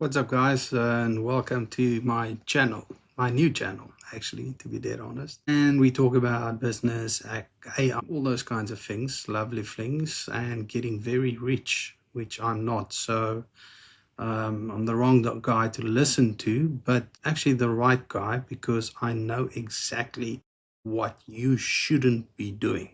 What's up, guys, and welcome to my channel, my new channel, actually, to be dead honest. And we talk about business, AI, all those kinds of things, lovely things, and getting very rich, which I'm not. So I'm the wrong guy to listen to, but actually the right guy because I know exactly what you shouldn't be doing.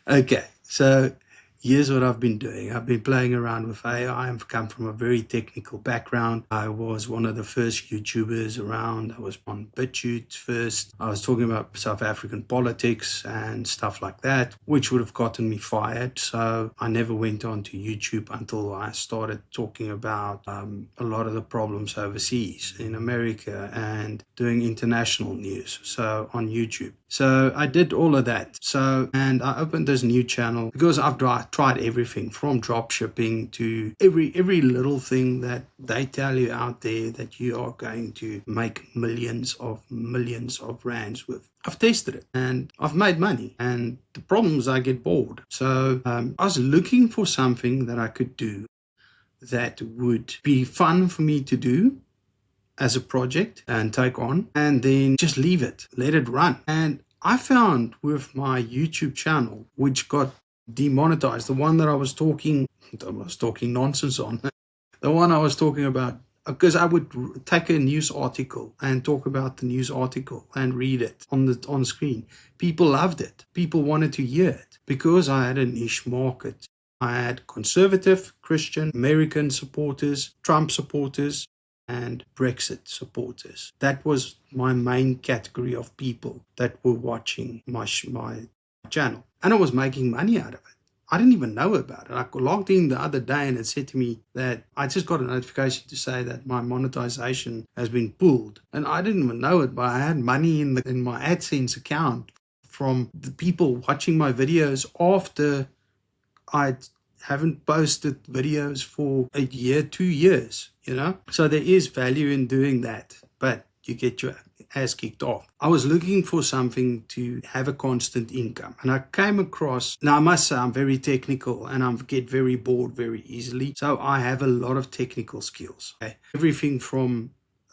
Okay, so here's what I've been doing. I've been playing around with AI. I've come from a very technical background. I was one of the first YouTubers around. I was on BitChute first. I was talking about South African politics and stuff like that, which would have gotten me fired. So I never went on to YouTube until I started talking about a lot of the problems overseas in America and doing international news. So on YouTube. So I did all of that. And I opened this new channel because I've tried everything from drop shipping to every little thing that they tell you out there that you are going to make millions of rands with. I've tested it and I've made money, and the problem is I get bored. So I was looking for something that I could do that would be fun for me to do as a project and take on, and then just leave it, let it run. And I found with my YouTube channel, which got demonetized, the one that I was talking nonsense on, the one I was talking about, because I would take a news article and talk about the news article and read it on screen. People loved it. People wanted to hear it because I had a niche market. I had conservative, Christian, American supporters, Trump supporters, and Brexit supporters. That was my main category of people that were watching my channel. And I was making money out of it. I didn't even know about it. I logged in the other day and it said to me that I just got a notification to say that my monetization has been pulled. And I didn't even know it, but I had money in my AdSense account from the people watching my videos after I haven't posted videos for a year, 2 years, So there is value in doing that, but you get your ass kicked off. I was looking for something to have a constant income, and I came across, now I must say I'm very technical and I get very bored very easily. So I have a lot of technical skills, okay? Everything from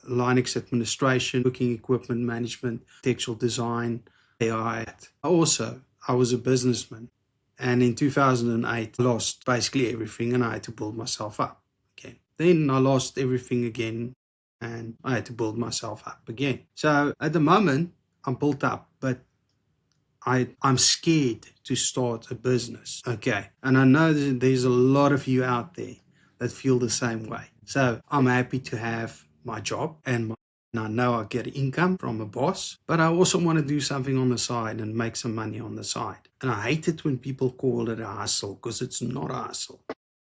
Linux administration, booking equipment management, textual design, AI. I was a businessman. And in 2008, I lost basically everything and I had to build myself up again. Then I lost everything again and I had to build myself up again. So at the moment, I'm built up, but I'm scared to start a business. Okay. And I know that there's a lot of you out there that feel the same way. So I'm happy to have my job and I know I get income from a boss, but I also want to do something on the side and make some money on the side. And I hate it when people call it a hustle because it's not a hustle.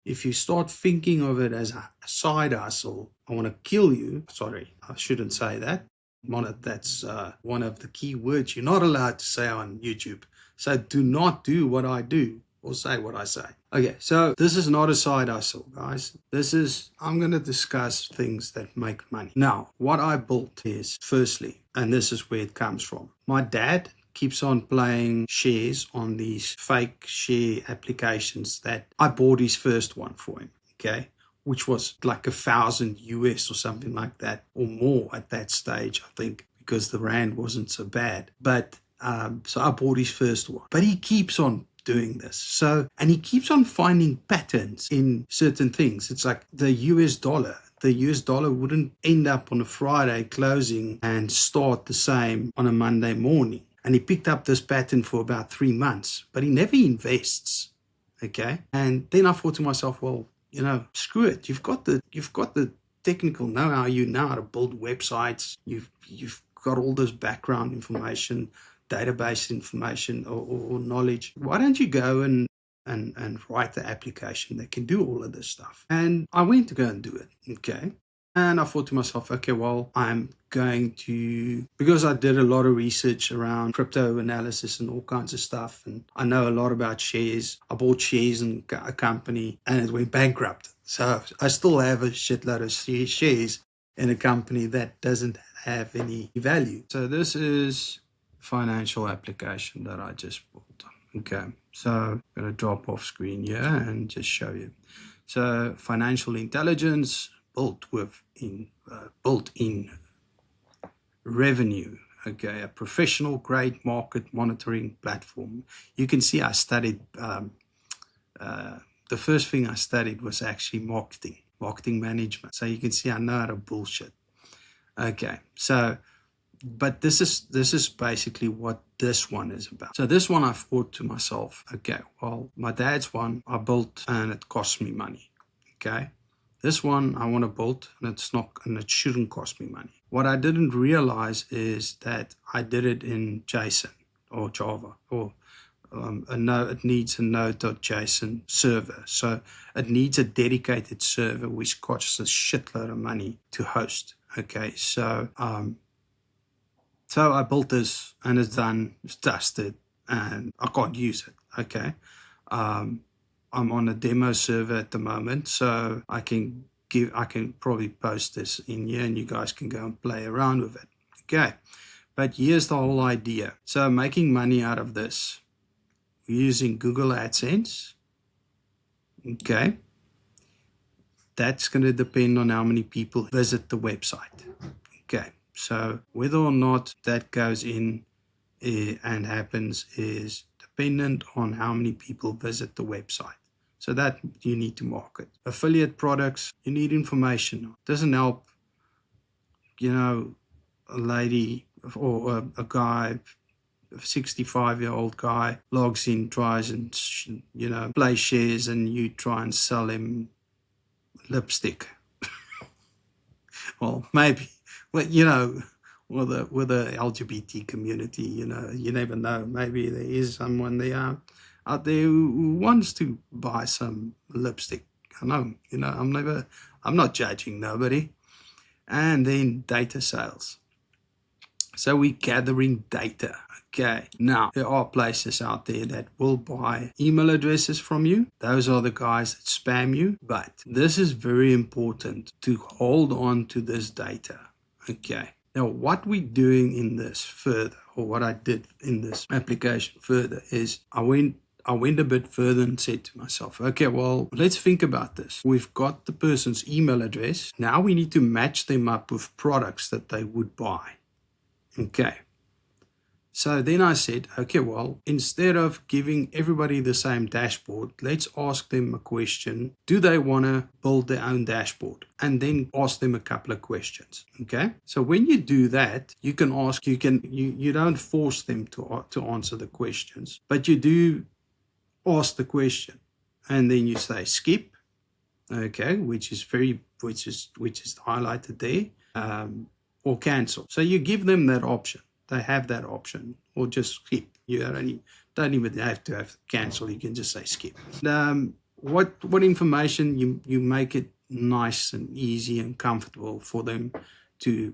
If you start thinking of it as a side hustle, I want to kill you. Sorry, I shouldn't say that. That's one of the key words you're not allowed to say on YouTube. So do not do what I do or say what I say. Okay, so this is not a side hustle, guys. I'm going to discuss things that make money. Now, what I built is, firstly, and this is where it comes from. My dad keeps on playing shares on these fake share applications that I bought his first one for him, okay? Which was like 1,000 US or something like that, or more at that stage, I think, because the rand wasn't so bad. But so I bought his first one. But he keeps on doing this. And he keeps on finding patterns in certain things. It's like the US dollar. The US dollar wouldn't end up on a Friday closing and start the same on a Monday morning. And he picked up this pattern for about 3 months, but he never invests. Okay. And then I thought to myself, well, screw it. You've got the technical know-how. You know how to build websites. You've got all this background information, database information or knowledge. Why don't you go and write the application that can do all of this stuff? And I went to go and do it. Okay. And I thought to myself, okay, well, I'm going to, because I did a lot of research around crypto analysis and all kinds of stuff, and I know a lot about shares. I bought shares in a company and it went bankrupt. So I still have a shitload of shares in a company that doesn't have any value. So this is financial application that I just bought. Okay, so I'm going to drop off screen here and just show you. So financial intelligence built in revenue. Okay, a professional grade market monitoring platform. You can see I studied, the first thing I studied was actually marketing management. So you can see I know how to bullshit. Okay, so, but this is basically what this one is about. So this one I thought to myself, okay, well, my dad's one I built and it cost me money. Okay, this one I want to build and it shouldn't cost me money. What I didn't realize is that I did it in JSON or Java, or it needs a node.json server. So it needs a dedicated server which costs a shitload of money to host. Okay, so I built this and it's done, it's tested, and I can't use it. Okay, I'm on a demo server at the moment, so I can probably post this in here and you guys can go and play around with it. Okay, but here's the whole idea. So making money out of this using Google AdSense. Okay, that's going to depend on how many people visit the website. Okay, so whether or not that goes in and happens is dependent on how many people visit the website. So that you need to market. Affiliate products, you need information. It doesn't help, a lady or a guy, a 65-year-old guy logs in, tries and, play shares, and you try and sell him lipstick. Well, maybe, with the LGBT community, you never know. Maybe there is someone there out there who wants to buy some lipstick. I know, I'm not judging nobody. And then data sales. So we're gathering data. Okay, now there are places out there that will buy email addresses from you. Those are the guys that spam you. But this is very important to hold on to this data. Okay, now what we're doing in this further, or what I did in this application further, is I went a bit further and said to myself, okay, well, let's think about this. We've got the person's email address. Now we need to match them up with products that they would buy. Okay. So then I said, okay, well, instead of giving everybody the same dashboard, let's ask them a question. Do they want to build their own dashboard? And then ask them a couple of questions. Okay. So when you do that, you don't force them to answer the questions, but you do ask the question. And then you say skip. Okay. Which is highlighted there, or cancel. So you give them that option. They have that option, or just skip. You don't even have to have cancel. You can just say skip. What information you make it nice and easy and comfortable for them to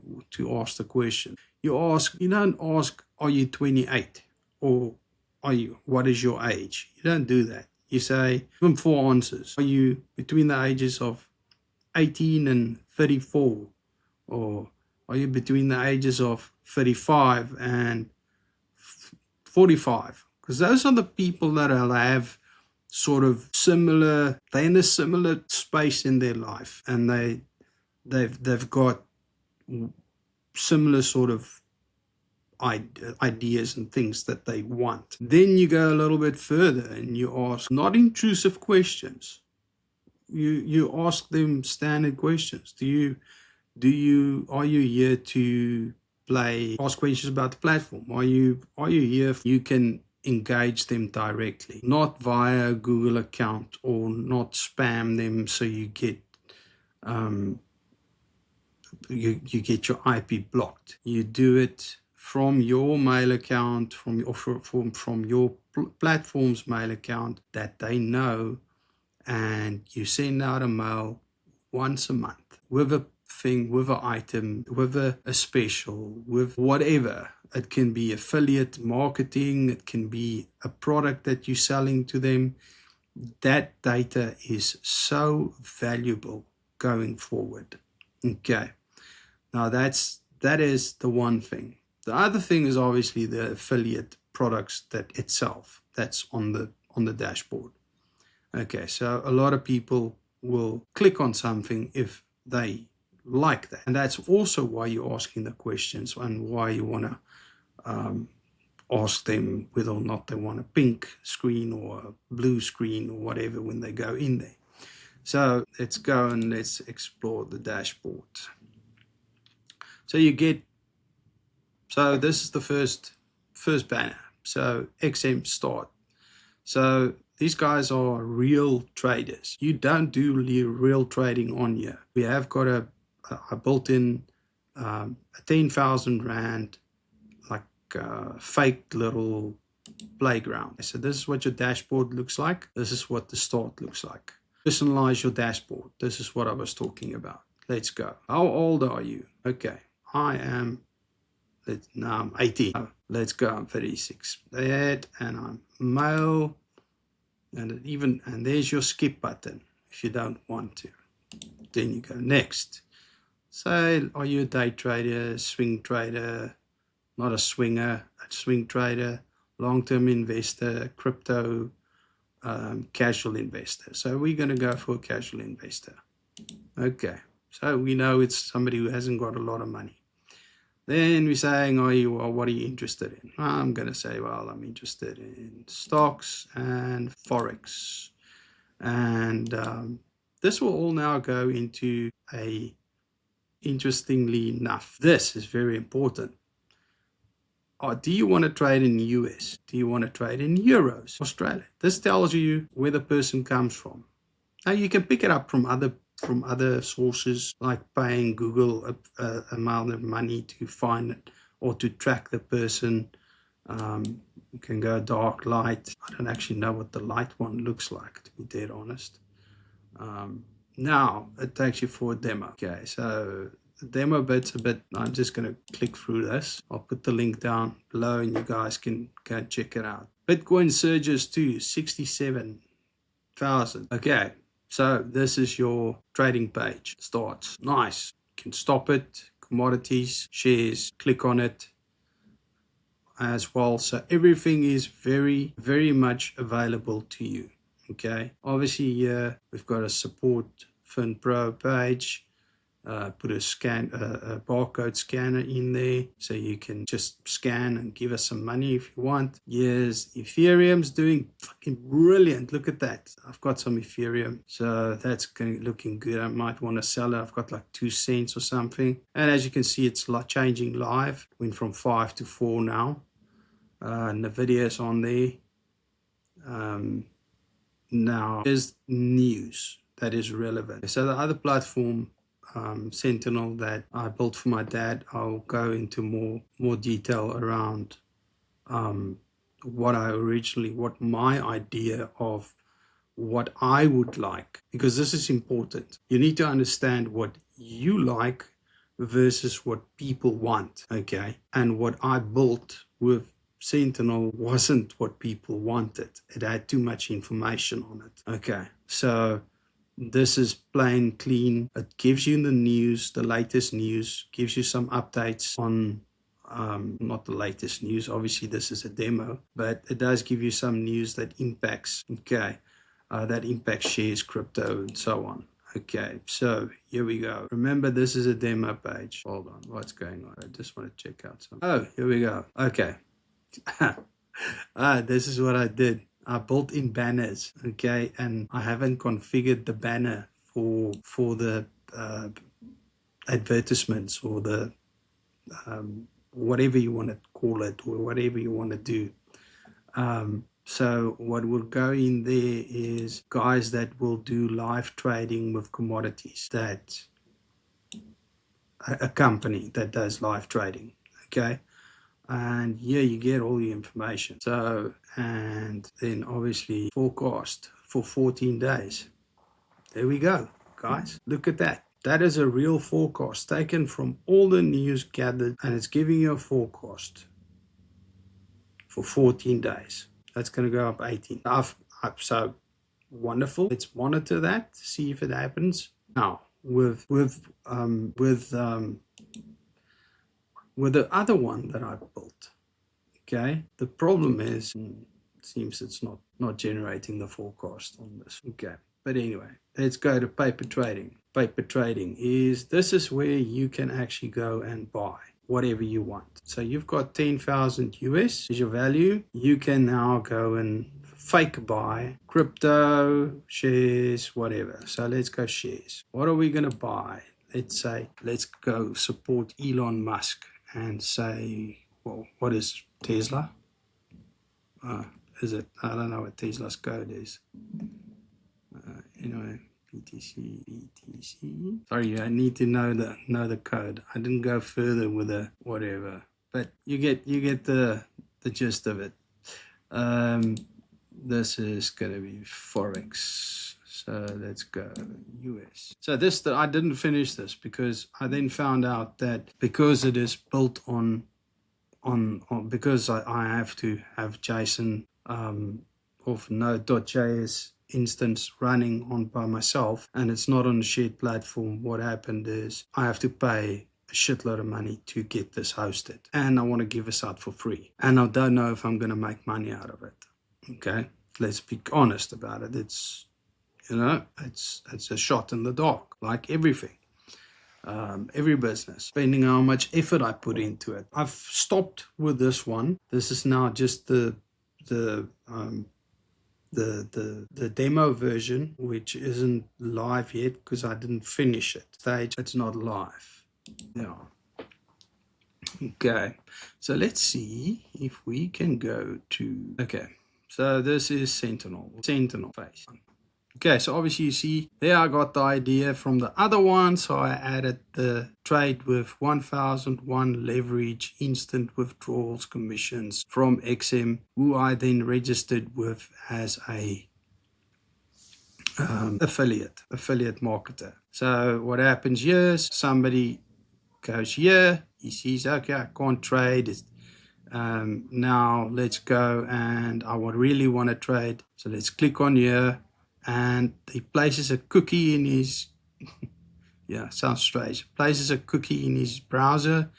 ask the question. You don't ask, are you 28, or what is your age? You don't do that. You say, give them 4 answers. Are you between the ages of 18 and 34, or are you between the ages of 35 and 45? Because those are the people that will have sort of they're in a similar space in their life, and they've got similar sort of ideas and things that they want. Then you go a little bit further and you ask not intrusive questions. You ask them standard questions. Are you here to ask questions about the platform? Are you here if you can engage them directly, not via a Google account, or not spam them so you get you get your IP blocked. You do it from your mail account, from your platform's mail account that they know, and you send out a mail once a month with a thing, with an item, with a special, with whatever. It can be affiliate marketing, it can be a product that you're selling to them. That data is so valuable going forward. Okay, now that is the one thing. The other thing is obviously the affiliate products that's on the dashboard. Okay, so a lot of people will click on something if they like that. And that's also why you're asking the questions and why you want to ask them whether or not they want a pink screen or a blue screen or whatever when they go in there. So let's go and let's explore the dashboard. So this is the first banner. So XM Start. So these guys are real traders. You don't do real trading on here. We have got a built-in a 10,000 Rand like fake little playground. So this is what your dashboard looks like. This is what the start looks like. Personalize your dashboard. This is what I was talking about. Let's go. How old are you? Okay, now I'm 18. Let's go. I'm 36. And I'm male. And there's your skip button if you don't want to. Then you go next. Say, are you a day trader, swing trader, not a swinger, a swing trader, long-term investor, crypto, casual investor? So we're going to go for a casual investor. Okay, so we know it's somebody who hasn't got a lot of money. Then we're saying, what are you interested in? I'm going to say, well, I'm interested in stocks and Forex. And this will all now go into interestingly enough, this is very important. Do you want to trade in the US? Do you want to trade in euros, Australia? This tells you where the person comes from. Now you can pick it up from other sources, like paying Google a amount of money to find it or to track the person. You can go dark, light. I don't actually know what the light one looks like, to be dead honest. Now it takes you for a demo. Okay, so the demo bit's a bit, I'm just going to click through this. I'll put the link down below and you guys can go and check it out. Bitcoin surges to 67,000. Okay, so this is your trading page. Starts. Nice. You can stop it. Commodities, shares, click on it as well. So everything is very, very much available to you. Okay, obviously here we've got a support FinPro page. Put a barcode scanner in there so you can just scan and give us some money if you want. Yes, Ethereum's doing fucking brilliant. Look at that. I've got some Ethereum, so that's looking good. I might want to sell it. I've got like 2 cents or something. And as you can see, it's changing live. Went from 5 to 4 now. Nvidia's on there. Now there's news that is relevant. So the other platform, Sentinel, that I built for my dad, I'll go into more detail around what my idea of what I would like, because this is important. You need to understand what you like versus what people want, okay? And what I built with Sentinel wasn't what people wanted. It had too much information on it. Okay, so this is plain clean. It gives you the news, the latest news, gives you some updates on, not the latest news, obviously this is a demo, but it does give you some news that impacts, okay, that impacts shares, crypto, and so on. Okay, so here we go. Remember, this is a demo page. Hold on, what's going on? I just want to check out some. Oh, here we go. Okay. This is what I did. I built in banners, okay, and I haven't configured the banner for the advertisements or the whatever you want to call it or whatever you want to do. So what will go in there is guys that will do live trading with commodities, that a company that does live trading, okay. And yeah, you get all the information. So, and then obviously forecast for 14 days. There we go, guys. Look at that. That is a real forecast taken from all the news gathered, and it's giving you a forecast for 14 days. That's going to go up 18. So wonderful. Let's monitor that, see if it happens. Now, with the other one that I built, okay, the problem is, it seems it's not generating the forecast on this. Okay, but anyway, let's go to paper trading. Paper trading this is where you can actually go and buy whatever you want. So you've got 10,000 US is your value. You can now go and fake buy crypto, shares, whatever. So let's go shares. What are we going to buy? Let's say, let's go support Elon Musk and say, well, what is Tesla? Is it? I don't know what Tesla's code is. Anyway, BTC. Sorry, I need to know the code. I didn't go further with the whatever, but you get the gist of it. This is gonna be Forex. So let's go US. So I didn't finish this because I then found out that because it is built on because I have to have JSON of Node.js instance running on by myself, and it's not on a shared platform. What happened is I have to pay a shitload of money to get this hosted, and I want to give this out for free, and I don't know if I'm going to make money out of it. Okay, let's be honest about it. It's it's a shot in the dark, like everything. Every business, depending on how much effort I put into it. I've stopped with this one. This is now just the demo version, which isn't live yet because I didn't finish it. It's not live. Yeah. Okay. So let's see if we can go to. Okay. So this is Sentinel phase. Okay, so obviously you see there I got the idea from the other one, so I added the trade with 1001 leverage instant withdrawals commissions from XM, who I then registered with as a affiliate marketer. So what happens here is somebody goes here, he sees, okay, I can't trade. Now let's go, and I would really want to trade. So let's click on here. And he places a cookie in his, yeah, sounds strange, places a cookie in his browser,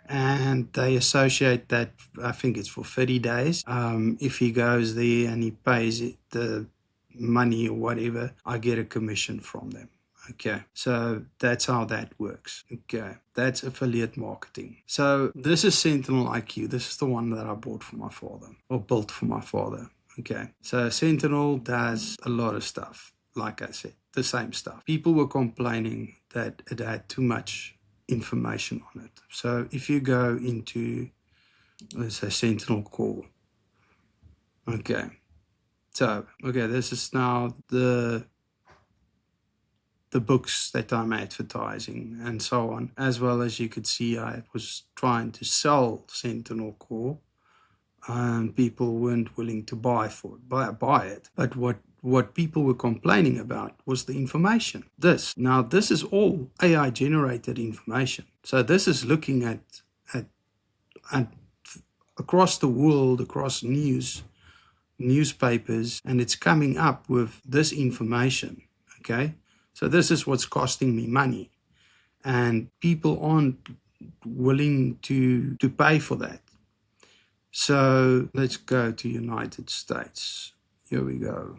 and they associate that, I think it's for 30 days. If he goes there and he pays the money or whatever, I get a commission from them. Okay, so that's how that works. Okay, that's affiliate marketing. So this is Sentinel IQ. This is the one that I bought for my father, or built for my father. Okay, so Sentinel does a lot of stuff, like I said, the same stuff. People were complaining that it had too much information on it. So if you go into, let's say, Sentinel Core, okay, so, okay, this is now the books that I'm advertising and so on, as well as you could see I was trying to sell Sentinel Core. And people weren't willing to buy it. But what people were complaining about was the information. This is all AI generated information. So this is looking at across the world, across newspapers, and it's coming up with this information. Okay, so this is what's costing me money, and people aren't willing to pay for that. So let's go to United States. Here we go.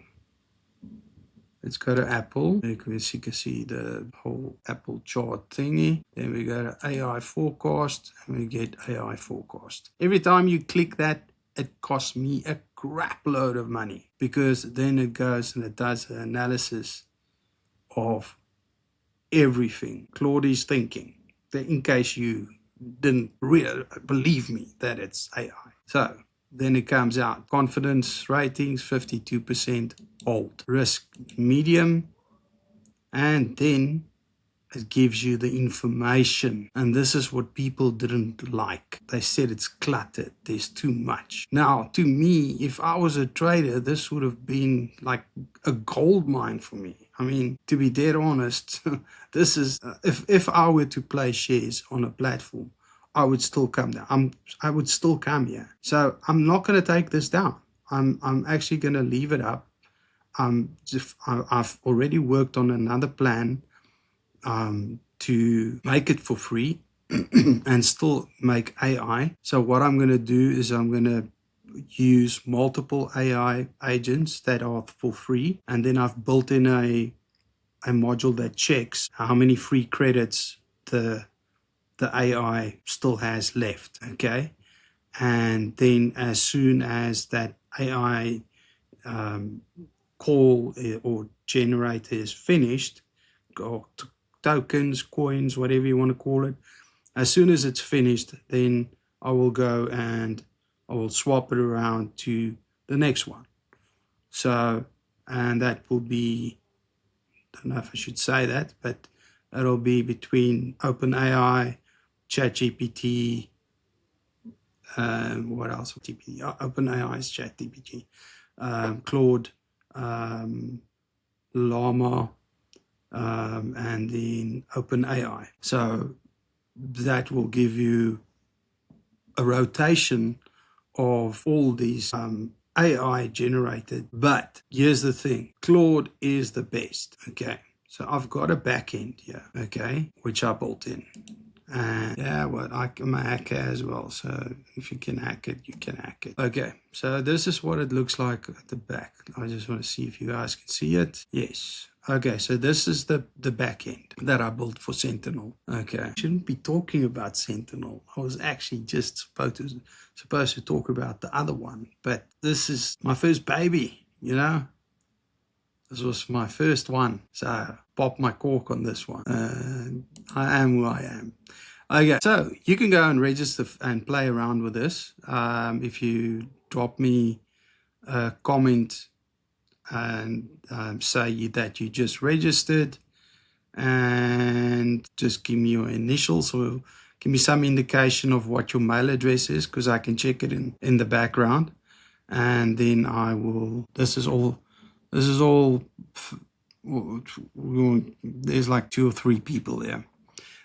Let's go to Apple. You can see the whole Apple chart thingy. Then we go to AI forecast, and we get AI forecast. Every time you click that, it costs me a crap load of money, because then it goes and it does an analysis of everything Claude is thinking, in case you didn't really believe me that it's AI. So then it comes out confidence ratings 52% old, risk medium, and then it gives you the information. And this is what people didn't like. They said it's cluttered, there's too much. Now, to me, if I was a trader, this would have been like a gold mine for me. I mean, to be dead honest, this is, if I were to play shares on a platform, I would still come down. I would still come here. So I'm not going to take this down. I'm actually going to leave it up. I've already worked on another plan to make it for free and still make AI. So what I'm going to do is I'm going to use multiple AI agents that are for free, and then I've built in a a module that checks how many free credits the AI still has left, okay? And then as soon as that AI call or generator is finished, or tokens, coins, whatever you want to call it, as soon as it's finished, then I will go and I will swap it around to the next one. So, and that will be, I don't know if I should say that, but it'll be between OpenAI, ChatGPT, what else? GPT, OpenAI is ChatGPT, Claude, Llama, and then OpenAI. So that will give you a rotation of all these AI generated. But here's the thing, Claude is the best, okay? So I've got a backend here, okay, which I built in. And yeah, well, I'm a hacker as well, so if you can hack it, you can hack it. Okay, so this is what it looks like at the back. I just want to see if you guys can see it. Yes. Okay, so this is the back end that I built for Sentinel. Okay, I shouldn't be talking about Sentinel. I was actually just supposed to talk about the other one, but this is my first baby, you know? This was my first one, so pop my cork on this one. I am who I am. Okay, so you can go and register and play around with this. If you drop me a comment and say that you just registered, and just give me your initials or give me some indication of what your mail address is, because I can check it in the background, and then I will. This is all. There's like 2 or 3 people there.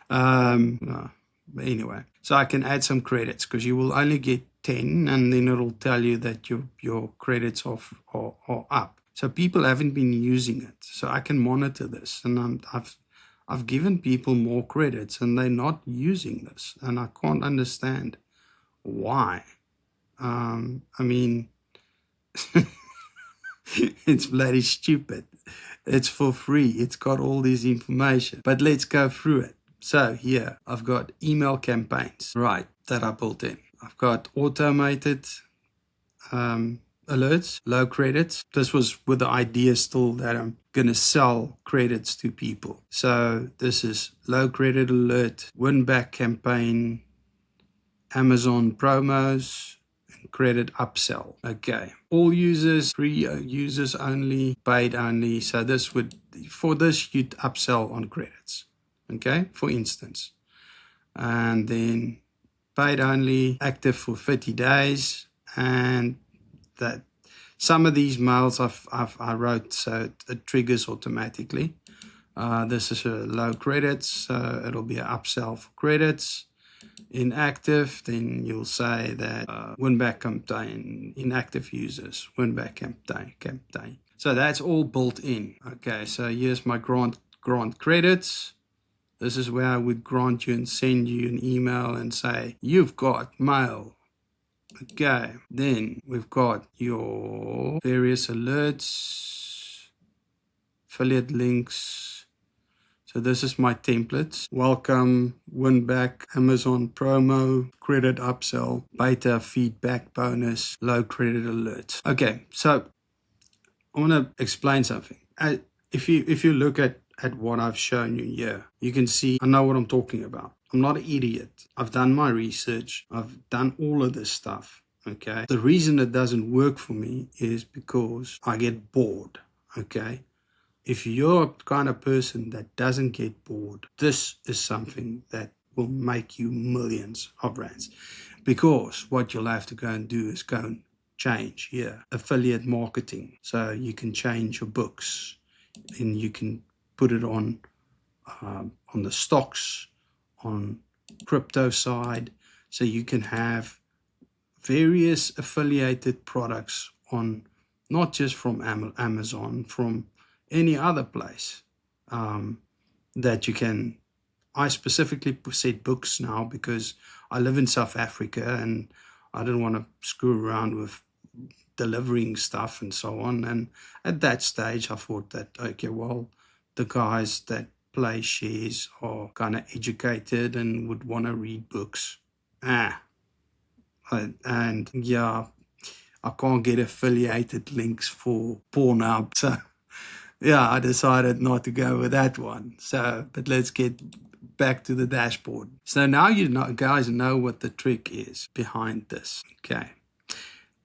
But anyway, so I can add some credits, because you will only get 10, and then it'll tell you that your credits are up. So people haven't been using it, so I can monitor this, and I've given people more credits, and they're not using this, and I can't understand why. I mean, it's bloody stupid. It's for free. It's got all this information. But let's go through it. So here, I've got email campaigns, right, that I built in. I've got automated alerts, low credits. This was with the idea still that I'm going to sell credits to people. So this is low credit alert, win back campaign, Amazon promos, credit upsell. Okay, all users, free users only, paid only. So this would, for this, you'd upsell on credits, okay, for instance. And then paid only, active for 30 days. And that some of these mails I wrote so it triggers automatically. This is a low credits, so it'll be an upsell for credits. Inactive, then you'll say that win back campaign, inactive users, win back campaign. So that's all built in. Okay, so here's my grant credits. This is where I would grant you and send you an email and say, you've got mail. Okay, then we've got your various alerts, affiliate links. So this is my templates. Welcome, win back, Amazon promo, credit upsell, beta feedback bonus, low credit alert. Okay, so I want to explain something. If you look at what I've shown you here, you can see I know what I'm talking about. I'm not an idiot. I've done my research. I've done all of this stuff. Okay. The reason it doesn't work for me is because I get bored. Okay. If you're the kind of person that doesn't get bored, this is something that will make you millions of rands. Because what you'll have to go and do is go and change here. Affiliate marketing. So you can change your books and you can put it on the stocks, on crypto side. So you can have various affiliated products on, not just from Amazon, from any other place that you can. I specifically said books now because I live in South Africa and I didn't want to screw around with delivering stuff and so on. And at that stage, I thought that, okay, well, the guys that play shares are kind of educated and would want to read books. And yeah, I can't get affiliated links for Pornhub. So yeah, I decided not to go with that one. So, but let's get back to the dashboard. So now guys know what the trick is behind this. Okay.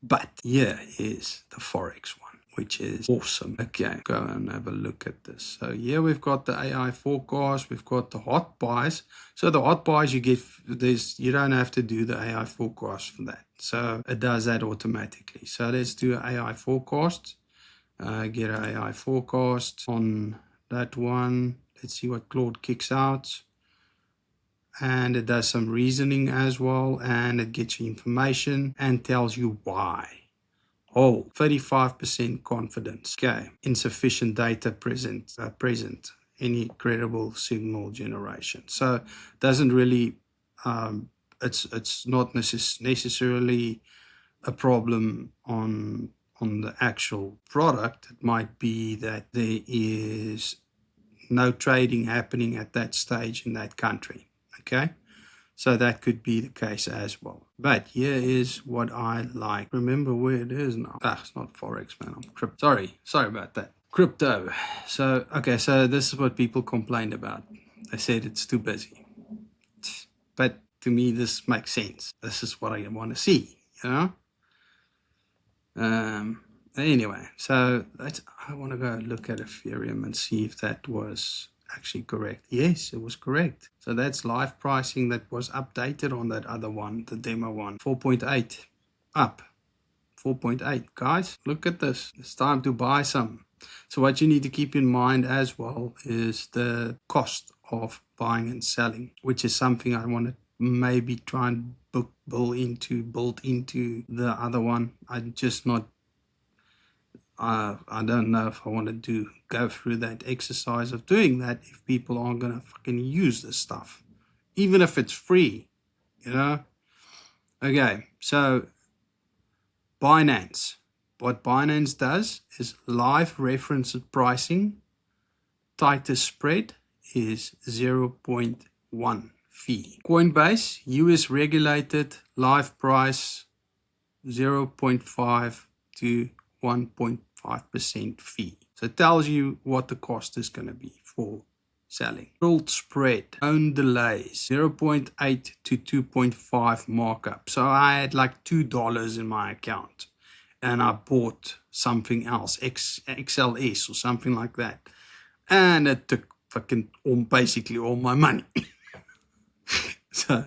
But here is the Forex one, which is awesome. Okay, go and have a look at this. So here we've got the AI forecast, we've got the hot buys. So the hot buys you get, you don't have to do the AI forecast for that. So it does that automatically. So let's do an AI forecast. Get an AI forecast on that one. Let's see what Claude kicks out. And it does some reasoning as well, and it gets you information and tells you why. 35% confidence. Okay, insufficient data present. Any credible signal generation. So doesn't really. It's not necessarily a problem on the actual product. It might be that there is no trading happening at that stage in that country. Okay, so that could be the case as well. But here is what I like. Remember where it is now. It's not Forex, man. I'm crypto. Sorry about that. Crypto. So, okay, so this is what people complained about. They said it's too busy. But to me, this makes sense. This is what I want to see, you know? Anyway, so I want to go look at Ethereum and see if that was actually correct. Yes, it was correct. So that's live pricing that was updated on that other one, the demo one. 4.8 up. 4.8. Guys, look at this. It's time to buy some. So what you need to keep in mind as well is the cost of buying and selling, which is something I want to maybe try and build into the other one. I'm just not I don't know if I want to go through that exercise of doing that if people aren't going to fucking use this stuff, even if it's free, you know? Okay, so Binance. What Binance does is live reference pricing. Tightest spread is 0.1 fee. Coinbase, US regulated, live price 0.5 to 1.5% fee. So it tells you what the cost is going to be for selling. World spread, own delays, 0.8 to 2.5 markup. So I had like $2 in my account and I bought something else, XLS or something like that. And it took fucking basically all my money. So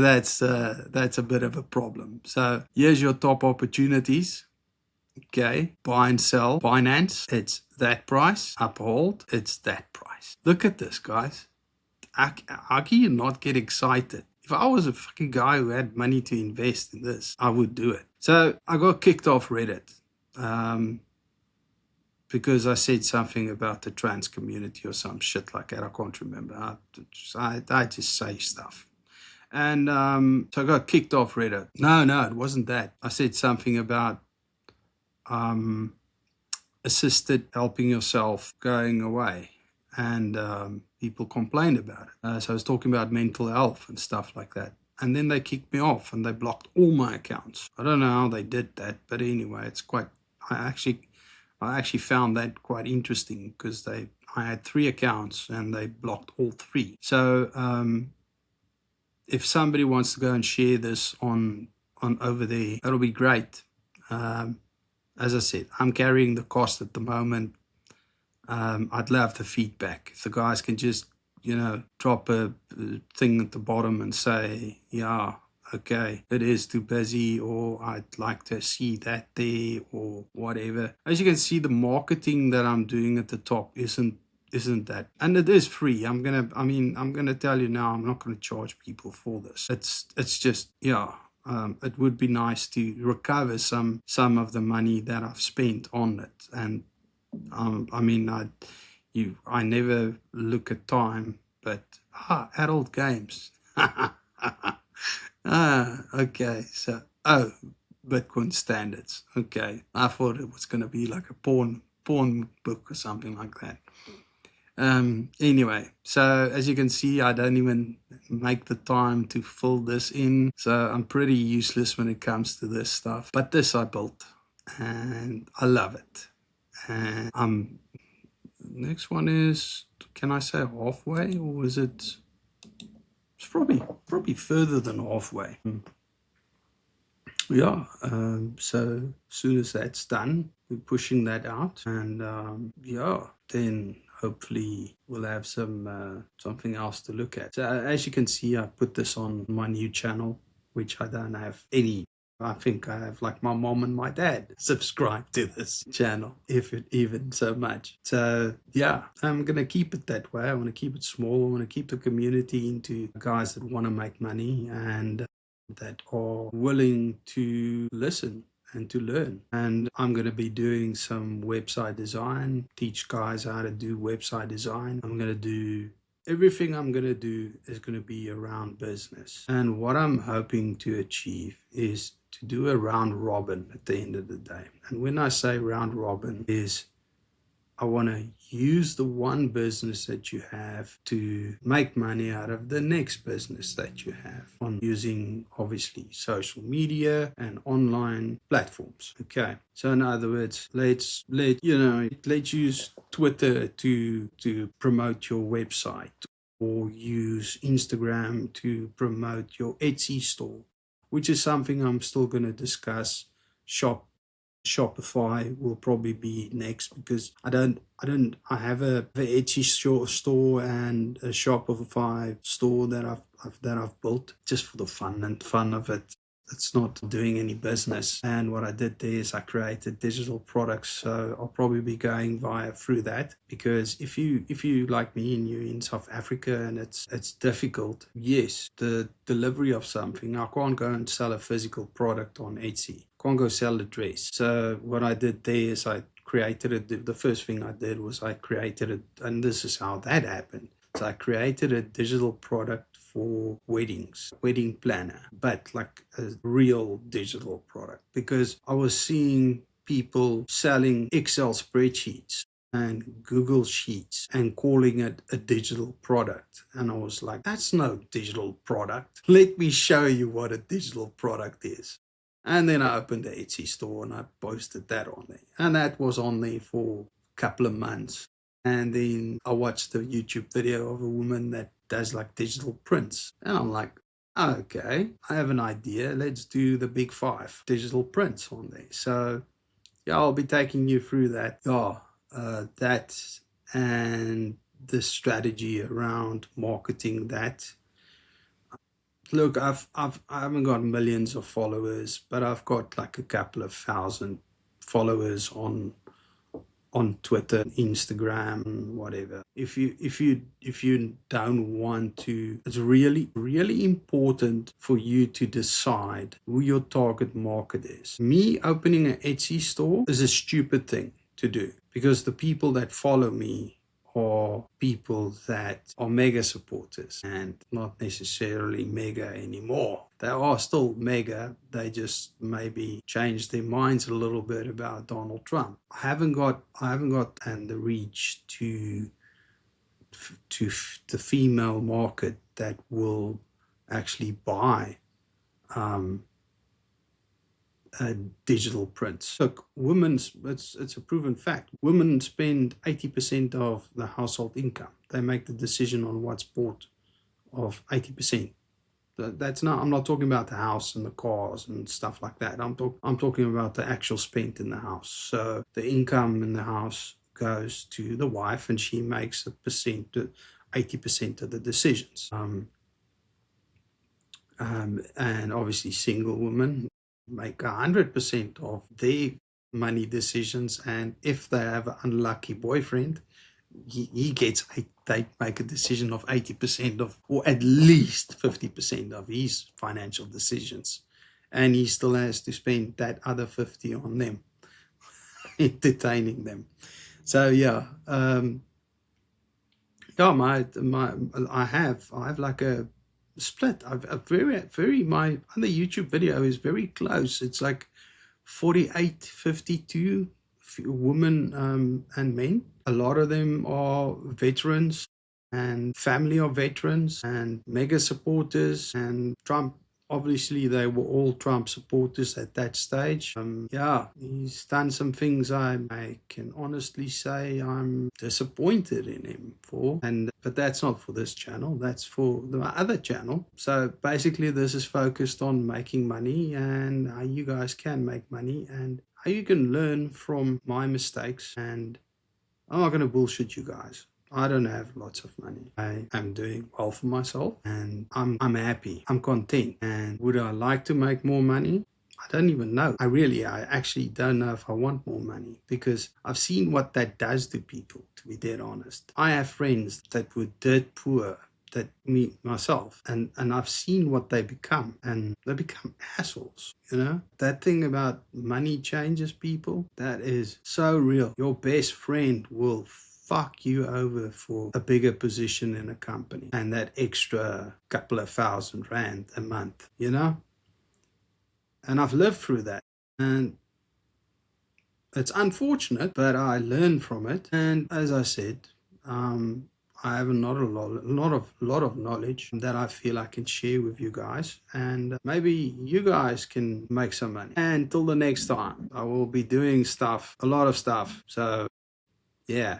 that's a bit of a problem. So here's your top opportunities. Okay, buy and sell. Binance, it's that price. Uphold, it's that price. Look at this, guys. How can you not get excited? If I was a fucking guy who had money to invest in this, I would do it. So I got kicked off Reddit because I said something about the trans community or some shit like that. I can't remember. I just say stuff. And so I got kicked off Reddit. No, it wasn't that. I said something about assisted helping yourself going away, and people complained about it. So I was talking about mental health and stuff like that, and then they kicked me off and they blocked all my accounts. I don't know how they did that, but anyway, it's quite. I actually found that quite interesting because I had 3 accounts and they blocked all 3. So if somebody wants to go and share this on over there, that'll be great. As I said, I'm carrying the cost at the moment. I'd love the feedback. If the guys can just, drop a thing at the bottom and say, yeah, okay, it is too busy, or I'd like to see that there, or whatever. As you can see, the marketing that I'm doing at the top isn't that, and it is free. I'm gonna tell you now, I'm not gonna charge people for this. It's just, it would be nice to recover some of the money that I've spent on it. And I never look at time, but adult games. Okay, so Bitcoin standards. Okay, I thought it was going to be like a porn book or something like that. Anyway, so as you can see, I don't even make the time to fill this in. So I'm pretty useless when it comes to this stuff. But this I built and I love it. And next one is, can I say halfway, or is it? It's probably further than halfway. Yeah, so as soon as that's done, we're pushing that out, and yeah, then hopefully we'll have something else to look at. So as you can see, I put this on my new channel, which I don't have any. I think I have like my mom and my dad subscribe to this channel, if it even so much. So yeah, I'm gonna keep it that way. I want to keep it small. I want to keep the community into guys that want to make money and that are willing to listen and to learn. And I'm going to be doing some website design, teach guys how to do website design. I'm going to do everything I'm going to do is going to be around business. And what I'm hoping to achieve is to do a round robin at the end of the day. And when I say round robin is I want to use the one business that you have to make money out of the next business that you have on using obviously social media and online platforms. Okay. So in other words, let's use Twitter to promote your website, or use Instagram to promote your Etsy store, which is something I'm still going to discuss. Shopify will probably be next, because I have a Etsy store and a Shopify store that I've built just for the fun of it. It's not doing any business. And what I did there is I created digital products. So I'll probably be going through that, because if you like me and you're in South Africa and it's difficult, yes, the delivery of something, I can't go and sell a physical product on Etsy. Can't go sell a dress. So what I did there is I created it. The first thing I did was I created it, and this is how that happened. So I created a digital product for weddings, wedding planner, but like a real digital product, because I was seeing people selling Excel spreadsheets and Google Sheets and calling it a digital product. And I was like, that's no digital product. Let me show you what a digital product is. And then I opened the Etsy store and I posted that on there. And that was on there for a couple of months. And then I watched a YouTube video of a woman that does like digital prints. And I'm like, okay, I have an idea. Let's do the big 5 digital prints on there. So yeah, I'll be taking you through that. That and the strategy around marketing that. Look, I haven't got millions of followers, but I've got like a couple of thousand followers on Twitter, Instagram, whatever. If you don't want to, it's really important for you to decide who your target market is. Me opening an Etsy store is a stupid thing to do, because the people that follow me are people that are mega supporters and not necessarily mega anymore. They are still mega, they just maybe changed their minds a little bit about Donald Trump. I haven't got and the reach to the female market that will actually buy digital prints. Look, it's a proven fact. Women spend 80% of the household income. They make the decision on what's bought of 80%. That's not. I'm not talking about the house and the cars and stuff like that. I'm talking about the actual spent in the house. So the income in the house goes to the wife, and she makes 80% of the decisions. And obviously, single women make 100% of their money decisions, and if they have an unlucky boyfriend, they make a decision of 80% of, or at least 50% of his financial decisions, and he still has to spend that other 50 on them, entertaining them. So yeah, I have like a split. I've my other YouTube video is very close. It's like 48, 52, women and men. A lot of them are veterans and family of veterans and mega supporters. And Trump, obviously, they were all Trump supporters at that stage. Yeah, he's done some things I can honestly say I'm disappointed in him for. But that's not for this channel. That's for the other channel. So basically, this is focused on making money and how you guys can make money and how you can learn from my mistakes. And I'm not going to bullshit you guys. I don't have lots of money. I am doing well for myself and I'm happy. I'm content. And would I like to make more money? I don't even know. I actually don't know if I want more money because I've seen what that does to people, to be dead honest. I have friends that were dirt poor, that me myself, and I've seen what they become, and they become assholes. That thing about money changes people, that is so real. Your best friend will fuck you over for a bigger position in a company and that extra couple of $1,000 a month, and I've lived through that, and it's unfortunate, but I learned from it. And as I said, I have not a lot of knowledge that I feel I can share with you guys, and maybe you guys can make some money. And until the next time, I will be doing a lot of stuff. So yeah.